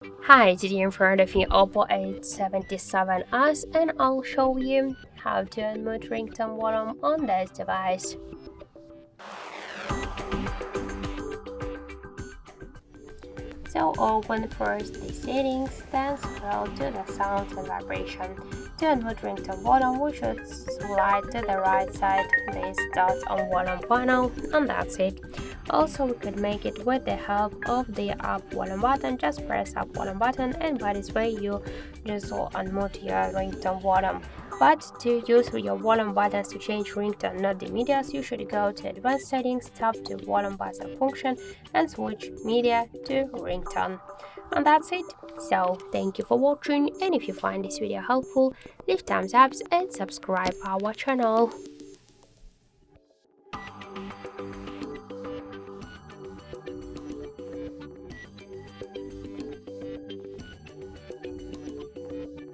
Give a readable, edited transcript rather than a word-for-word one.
Hi, today in front of me OPPO A77s and I'll show you how to unmute ringtone volume on this device. So open first the settings, then scroll to the sounds and vibration. To unmute ringtone volume, we should slide to the right side, these dots on volume panel, and that's it. Also, we could make it with the help of the up volume button. Just press up volume button, and by this way you just will unmute your ringtone volume. But to use your volume buttons to change ringtone, not the medias, you should go to advanced settings, tap to volume button function, and switch media to ringtone. And that's it. So thank you for watching, and if you find this video helpful, leave thumbs up and subscribe our channel.